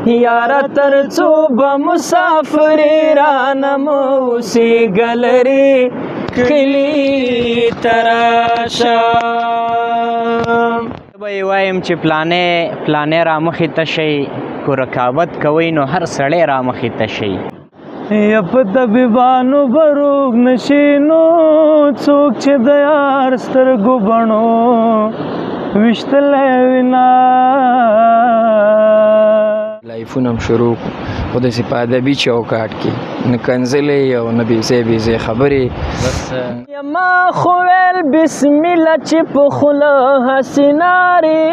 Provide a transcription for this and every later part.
یارا ترڅو به مسافرې رانه موسې ګلرې کلي ته راشه. به یې وایم چې پلانې رامخې ته شئ، کو رقابت کوئ نو هر سړی رامخې ته شئ. یا په طبیبانو به روغ نشي نو څوک چې د یار سترګو بڼو ویشتلی وینا. لایفونه هم شروع خو داسې په ادبي چوکاټ کې نه کنځلې او نه بېځای خبرې. ما خو ویل بسم الله چې په خوله هسې نارې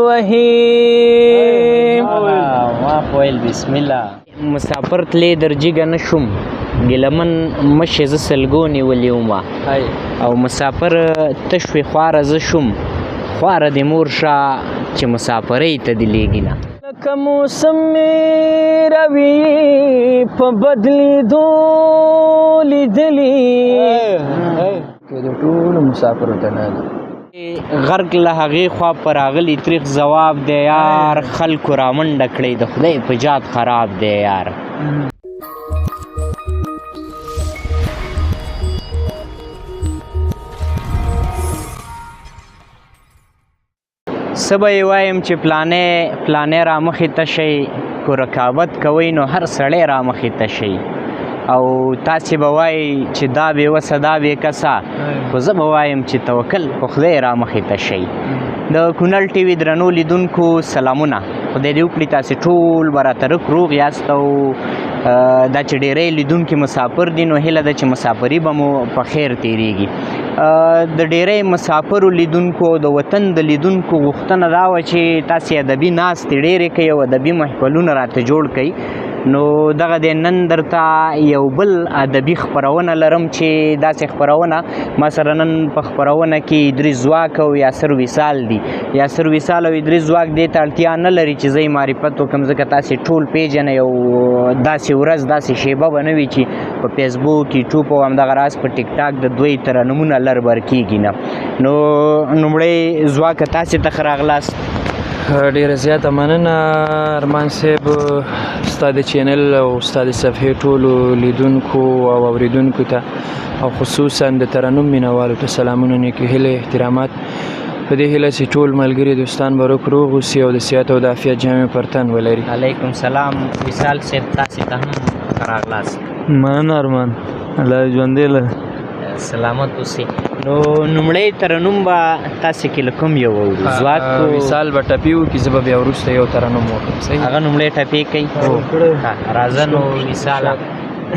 وهي. ما خو ویل بسم الله. مسافر تلې درجیګه نه شوم، ګیلمن مشې زه سلګو نیولې ومه او مسافر تش وې خواره زه شوم، خواره دې مور شه چې مسافرۍ ته دې لیږي نه. لکه موسم مې روي په بدلېدو لیدلي که د ټولو مسافرو ته نه ده غرق له هغې خوا په راغلی تریخ ځواب دی یار، خلکو رامنډه کړی د خدای په جات خراب دی یار. څه به یې وایم چې پلانې رامخې ته شئ، کو رقابت کوئ نو هر سړی رامخې ته شئ. او تاسې به وایئ چې دا بې وسه دا بې کسه، خو زه به وایم چې توکل په خدای رامخې ته شئ. د کونړ ټي وي درنو لیدونکو سلامونه، خدای دې وکړي تاسې ټول به راته روغ یاست. او دا چې ډېری لیدونکي مسافر دي نو هیله ده چې مسافري به مو په خیر تېرېږي. د ډېری مسافرو لیدونکو او د وطن د لیدونکو غوښتنه دا وه چې تاسې ادبي ناستې ډېرې کوئ او ادبي محفلونه راته جوړ کوئ. نو دغه د نن درته یو بل ادبي خپرونه لرم چې داسې خپرونه ما سره نن په خپرونه کې ادریس ځواک او یاسر وصال دي. یاسر وصال او ادریس ځواک دې ته اړتیا نه لري چې زه یې معرفت وکړم، ځکه تاسې ټول پیژنئ او داسې ورځ داسې شیبه به نه وي چې په فیسبوک یوټیوب او همدغه راز په ټیک ټاک د دوی تر نومونه لر بر کېږي نه. نو لومړی ځواکه تاسې ته ښه راغلاست. ډېره زیاته مننه ارمان صاحب، ستا د چینل او ستا د صفحې ټولو لیدونکو او اوریدونکو ته او خصوصا د ترنم مینوالو ته سلامونه، نیکې هیلې، احترامات. په دې هیله چې ټول ملګري دوستان به روغ اوسي او د صحت او د عافیت جامې پر تن ولري. علیکم سلام وصال صاحب، تاسې ته هم ښه راغلاست. مننه ارمان، الله دې ژوندی لره. سلامت اوسئ. نو لومړی ترنم به تاسې کې له کوم یو اورو؟ ځواک وصال به ټپي وکړي، زه به بیا وروسته یو ترنم وکړم. هغه لومړی ټپې کوي. راځه نو وصاله،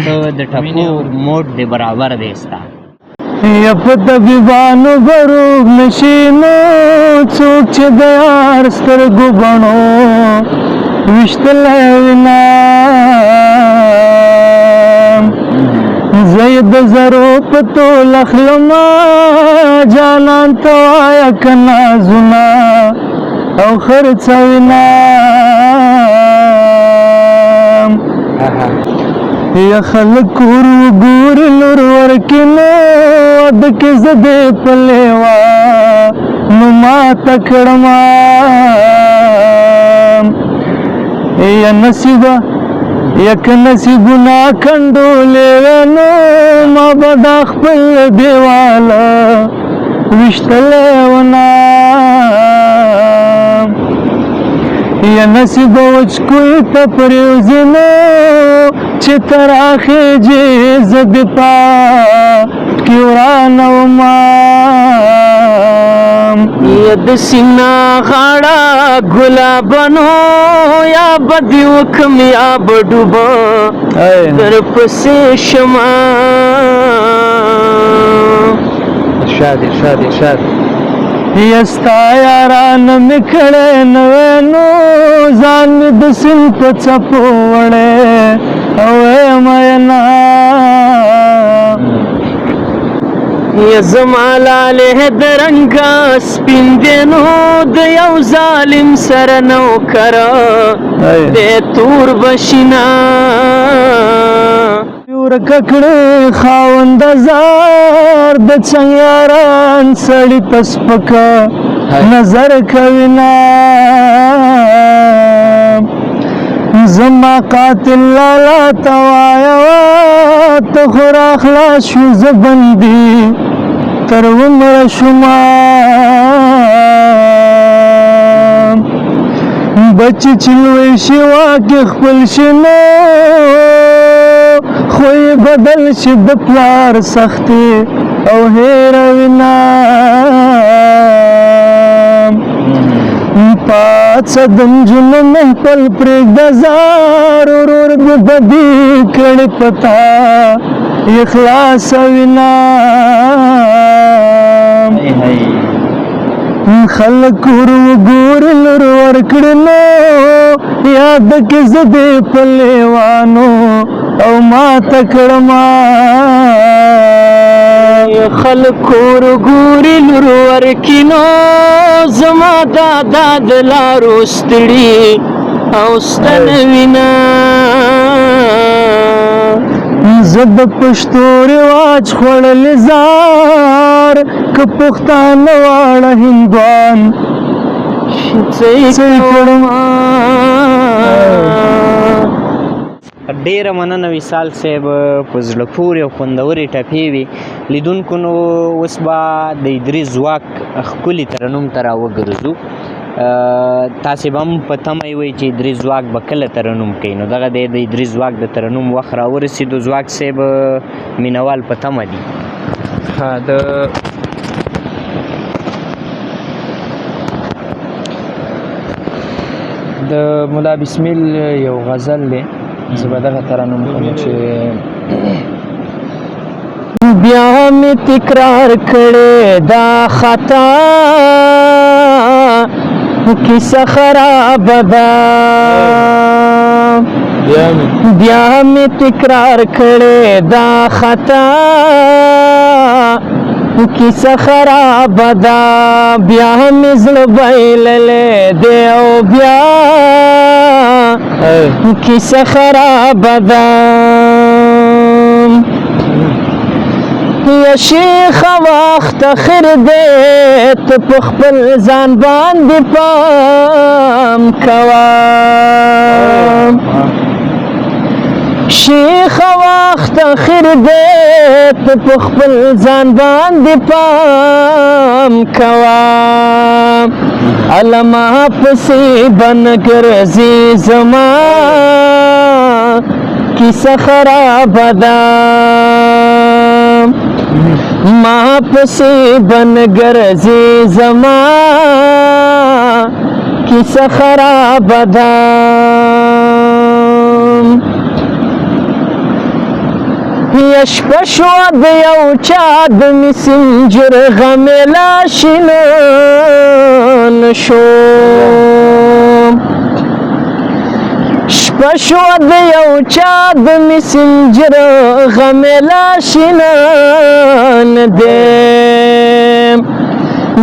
ته د ټپو موډ دې برابر دی ستا. یا په طبیبانو به روغ نشي نو څوک چې د یار سترګو بڼو ویشتلی وینا. زه د زرو په تول اخلمه جانان ته وایه که نازونه او خرڅوینه. یا خلک کور وګوري لور ورکړي نو واده کې زه دې په لیوا نو ماته کړمه. یا نصیبه یک نصیبونه کنډولې نو ما به دا خپل دیواله ویشتلی ونه. یا نصیبه وچکوی ته پرېوځي نو چې تر اخېجې زه دې پاکې ورانه ومه. یا د سینا غاړه ګلابانو یا به دې وکم یا به ډوبه در پسې شمه. ارشاد یا ستا یارانه مې کړی نه وی نو ځان مې د سیند په څپو وړی او ویم مینا. یا زما لالې د رنګه سپین دی نو د یو ظالم سره نوکره دی تور بشینه. ورکه کړې خاونده زار د څنګیاران سړي ته سپکه نظر کوینه. زما قاتل لالا توایا ته خو راخلاص شو زه بندي تر عمره شوما بچ چې لوی شي واکې خپل شي نو خوی بدل شي د پلار سختي او هېروي نه پاڅه د نجونو محفل پرېږده زار ورور د بدي کړې پتا اخلاصوي نه خلک ورګورې لور ورکړې نو یاد کې زه دې په لیوانو او ماته کړما خلک ورګورې لور ورکړې نو زما دادا د لارو ستړي او ستنه وینه زه د پښتو رواج خوړلې زار که پښتانه واړه هندوان ډیره مننه وصال صاحب په زړه پورې او خوندورې ټپې وي لیدونکو نو اوس به د ادریس ځواک ښکلي ترنم ته راوګرځو تاسې به هم په تمه وئ چې ادریس ځواک به کله ترنم کوي نو دغه دی د ادریس ځواک د ترنم وخت راورسېدو ځواک صاحب مینوال په تمه دي د ملا بسمیل یو غزل دی زه به دغه ترنم کوم چې بیا مې تکرار کړې دا خطا کیسه خرابه ده بیا مې تکرار کړې دا خطا کیسه خرابه ده بیا مې زړه بایللی دی او بیا کیسه خرابه ده یا شیخ وخت اخر دی ته په خپل ځان باندې پام کوه شیخ وخت اخر دی ته په خپل ځان باندې پام کوه علما پسې به نه ګرځې زما کیسه خرابه ده ما پسې به نه ګرځې زما کیسه خرابه ده یا شپه شوه د یو چا د مسنجر غمې لا شینه نشو شپه شوه د یو چا د مسنجر غمې لا شینه نه دی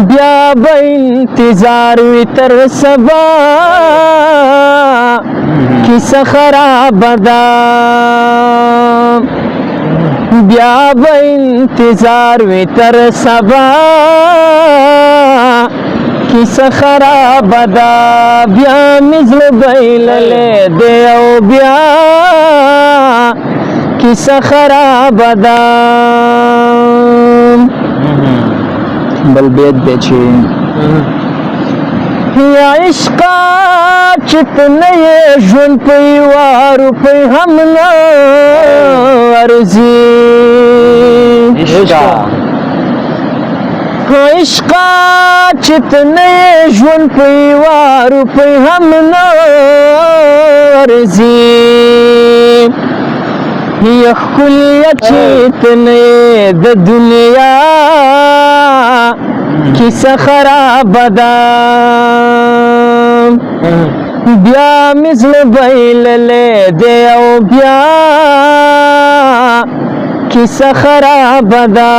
بیا به انتظار وي تر سبا کیسه خرابه ده بیا به انتظار وي تر سبا کیسه خرابه ده بیا مې زړه بایللی دی او بیا کیسه خرابه ده بل بیت دی چې یا عشقا چې ته نه یې ژوند په یوه روپۍ هم نه ارزي عشقا چې ته نه یې ژوند په یوه روپۍ هم نه ارزي یا ښکلیه چې ته نه یې د دنیا کیسه خرابه ده بیا مې زړه بایللی دی او بیا کیسه خرابه ده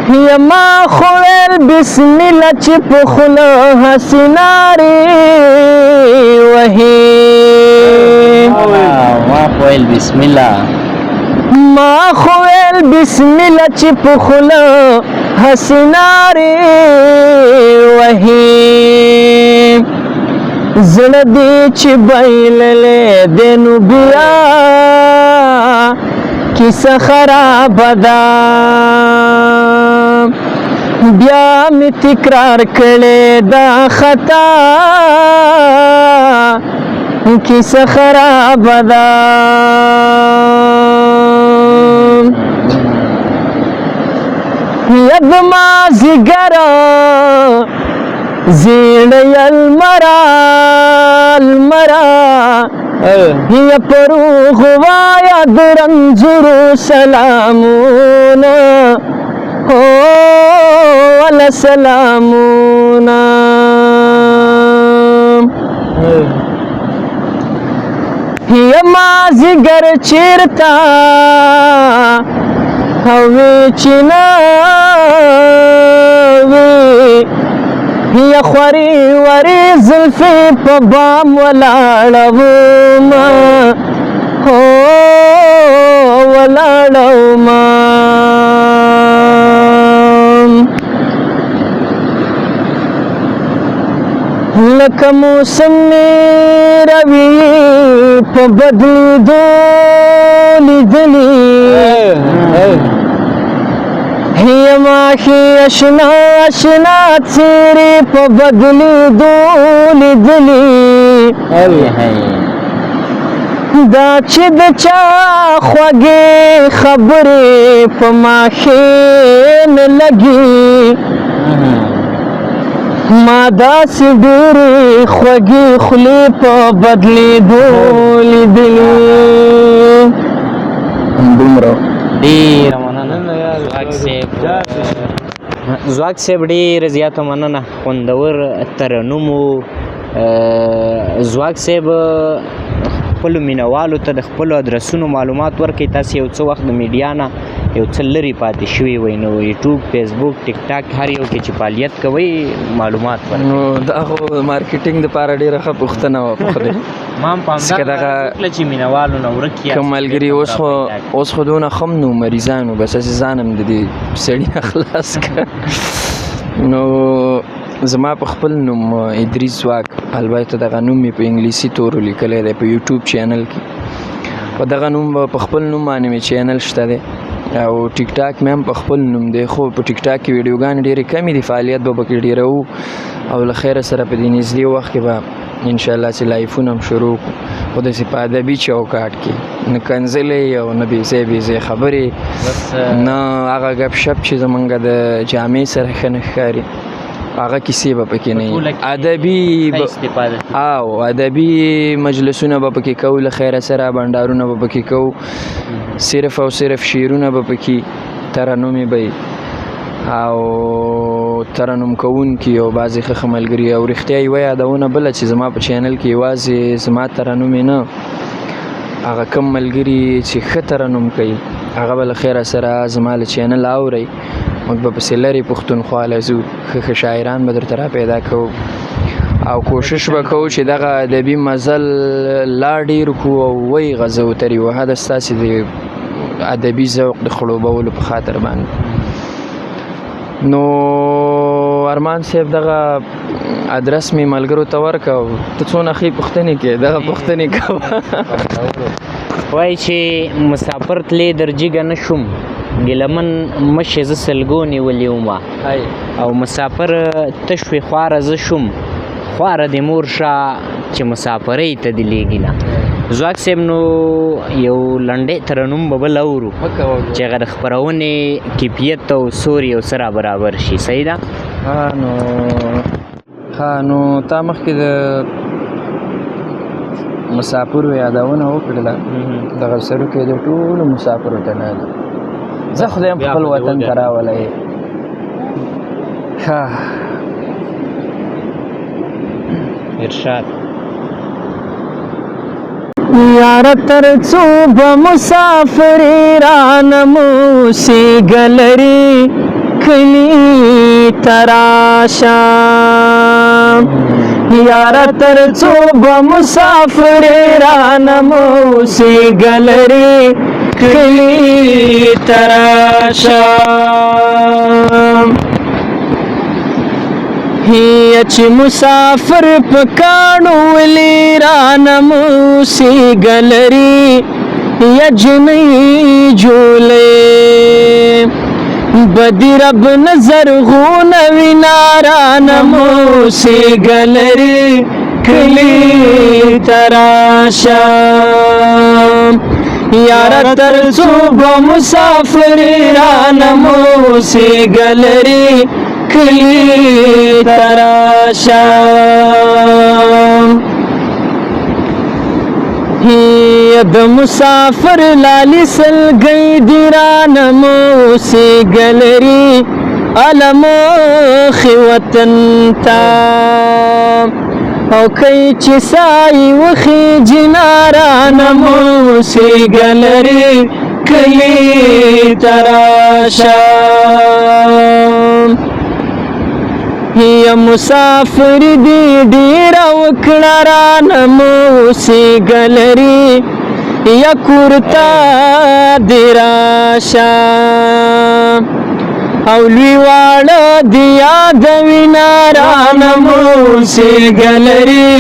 یا ما خو ویل بسم الله چې په خوله هسې نارې وهي ما خو ویل بسم الله ما خو ویل بسم الله چې په خوله هسې نارې وهي زړه دې چې بایللې دی نو بیا کیسه خرابه ده بیا مې تکرار کړې دا خطا کیسه خرابه ده ید مازدیګر زیړی المرا یا پروغ وایا د رنځورو سلامونه ولا سلامونه یا مازدیګر چیرته هوی چیناوی یا خوری وری زلفی پا بام ولاړوما ولاړوما لکه موسم روی پا بدلیدو لیدلی هی ماخی اشنا اشنا تیری پا بدلی دولی دلی دا چی دچا خوگی خبری پا ماخی نلگی ما دا سی دیری خوگی خلی پا بدلی دولی دلی دومره ډېره مننه ځواک صاحب ډېره زیاته مننه خوندور ترنم و ځواک صاحب خپلو مینهوالو ته د خپلو ادرسونو معلومات ورکړئ تاسې یو څه وخت د میډیا نه یو څه لرې پاتې شوي وئ نو یوټیوب فیسبوک ټیک ټاک هر یو کې چې فعالیت کوئ معلومات ورکړئ نو دا خو مارکیټینګ دپاره ډېره ښه پوښتنه وه په خدای ما هم پامداره وکړه چې مینهوالو نه ورک یاست که ملګري اوس خو دونه ښه نو مریضانو بس هسې ځان هم د دې سړي نه خلاص کړه نو زما په خپل نوم ادریس ځواک البته دغه نوم مې په انګلیسي تورو لیکلی دی په یوټیوب چینل کې په دغه نوم په خپل نوم باندې مې چینل شته دی او ټیک ټاک مې هم په خپل نوم دی خو په ټیک ټاک کې ویډیوګانې ډېرې کمې دي فعالیت به پکې ډېره وو او له خیره سره په دې نږدې وخت کې به انشاءالله چې لایفونه هم شروع کړو خو داسې په ادبي چوکاټ کې نه کنځلې او نه بېځای بېځای خبرې نه هغه ګپ شپ چې زمونږ د جامې سره ښه نه ښکاري هغه کیسې به پکې نه وي ادبي مجلسونه به پکې کوو له خیره سره بنډارونه به پکې کوو صرف او صرف شعرونه به پکې ترنمې به او ترنم کوونکي او بعضې ښه ملګري او رښتیا یوه یادونه بله چې زما په چینل کې یوازې زما ترنمې نه هغه کم ملګري چې ښه ترنم کوي هغه به له خیره سره زما له چینل اورئ موږ به پسې لرې پښتونخوا له ځو ښه شاعران به درته را پیدا کوو او کوشش به کوو چې دغه ادبي مزل لا ډېر کړو او ویې غځو تر یوه حده ستاسې د ادبي ذوق د خړوبولو په خاطر باندې نو ارمان صاحب دغه ادرس مې ملګرو ته ورکړه او ته څونه ښې پوښتنې کوې دغه پوښتنې کوه وایي چې مسافر تلې در جګه نه شوم ګیلمن مشې زه سلګو نیولې ومه او مسافر ته شوې خواره زه شوم خواره دې مور شه چې مسافرۍ ته دې لېږي نه ځواک صاحب نو یو لنډی ترنم به بل اورو چې هغه د خپرونې کیفیت او سور یو څه را برابر شي صحیح ده نو تا مخکې د مسافرو یادونه وکړله دغه سرو کې د ټولو مسافرو ته نه ده زه خدای هم خپل وطن ته راولی ارشاد یاره تر څو به مسافرې رانموسې ګلري کلي ته راشه یاره تر څو به مسافرې رانموسې ګلري کلي ته راشه هي چې مسافر په کاڼو ولي رانه موسیګلري یا جنۍ جولې بدی رب نظر غون وینا رانه موسیګلري کلی تراشا یارا ترڅو به مسافر رانه موسیګلري کلی تراشا د مسافر لالی سلګی دی رانه موسیګلري المخ وطن تا او کای چې سای وخی جنارانه موسیګلري کلی تراشا یا مسافر دی ډیر وکړه رانه موسیګلري یا کورتا دی راشا او لوی واړه دی یادوینه رانه موسیګلري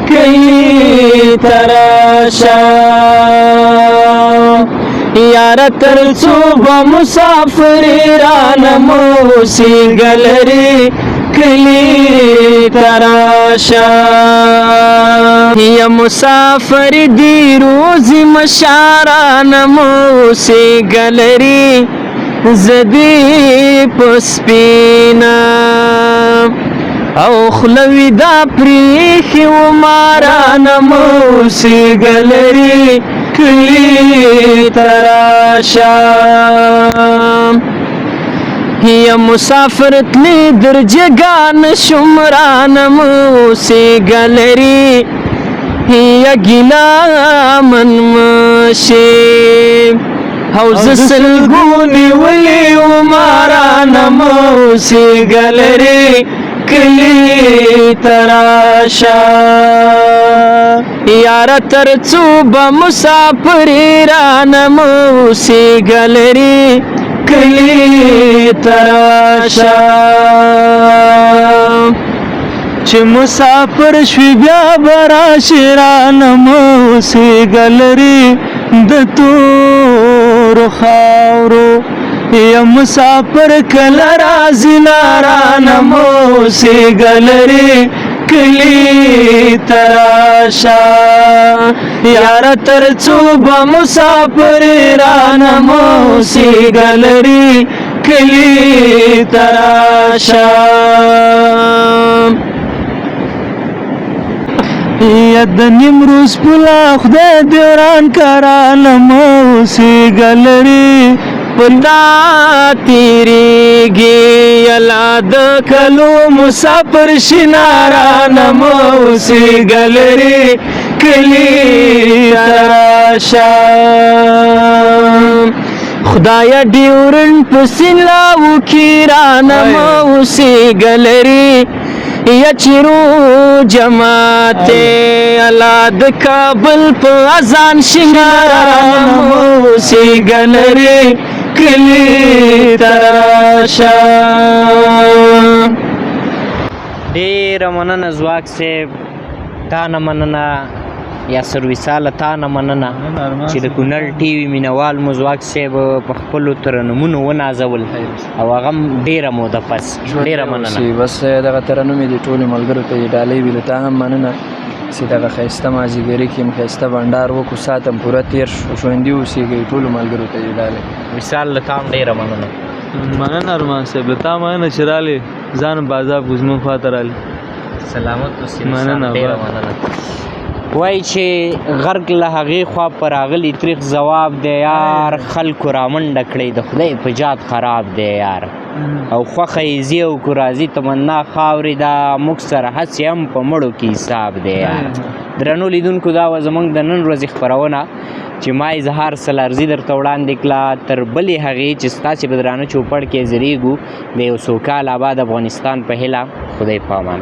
کلی تراشا یاره ترڅو به مسافر رانه موسیګلري کلی تراشا یا مسافر دی روزی مشارانه موسیګلري زدی پسپینا او خلوی دا پریخی و مارانه موسیګلري کلی تراشا یا مسافر تلی در جگان شمران موسیګلري یا گیلا من مشی حوز سلګونی ولی عمران موسیګلري کلی تراشا یارا ترڅو به مسافر رانه موسیګلري کلی تراشا چې مسافر شوي بیا به راشي رانه موسیګلري د تورو خاورو یا مسافر کله راځي رانه موسیګلري کلی تراشا یاره ترڅو به مسافر رانه موسیګلري کلی تراشا یا د نیمروز پولا خدای دې وران که رانه موسیګلري پتا تیریږي یلا د کلو مسافر شنارانه موسیګلري کلی تراشا خدایا ډیورن پسلاو کی رانه موسیګلري یا چیرو جماعت الا د کابل په اذان شنارانه موسیګلري کلی تراشا ډیره مننه ځواک صاحب، تا نه مننه یاسر وصاله، تا نه مننه چې د کونړ ټي وي مینوال مو ځواک صاحب په خپلو ترنمونو ونازول او هغه هم ډیره موده پس. ډیره مننه. بس دغه ترنم یې د ټولو ملګرو ته یې ډالۍ وي، له تا هم مننه چې دغه ښایسته مازدیګري کې هم ښایسته بنډار وکړو، ساعت هم پوره تېر شو، ژوندي اوسېږئ. ټولو ملګرو ته یې ډالۍ. وصال له تا هم ډیره مننه. مننه ارمان صاحب، له تا مننه چې رالې، ځان بازاب زموږ خواته رالې. سلامت اوسې. مننه. ډیره مننه. وای چې غرق له هغې خوا په راغلی تریخ ځواب دی یار، خلکو رامنډه کړی د خدای په جات خراب دی یار، او خوښه یې ځي او کو راځي تمنا خاورې دا موږ سره هسې هم په مړو کې حساب دی یار. درنو لیدونکو دا وه زموږ د نن ورځې خپرونه چې ما اظهار سلارزي درته وړاندې کړه. تر بلې هغې چې ستاسې په درانه چوپړ کې زریږو د یو سوکال آباد افغانستان په هیله. خدای په امان.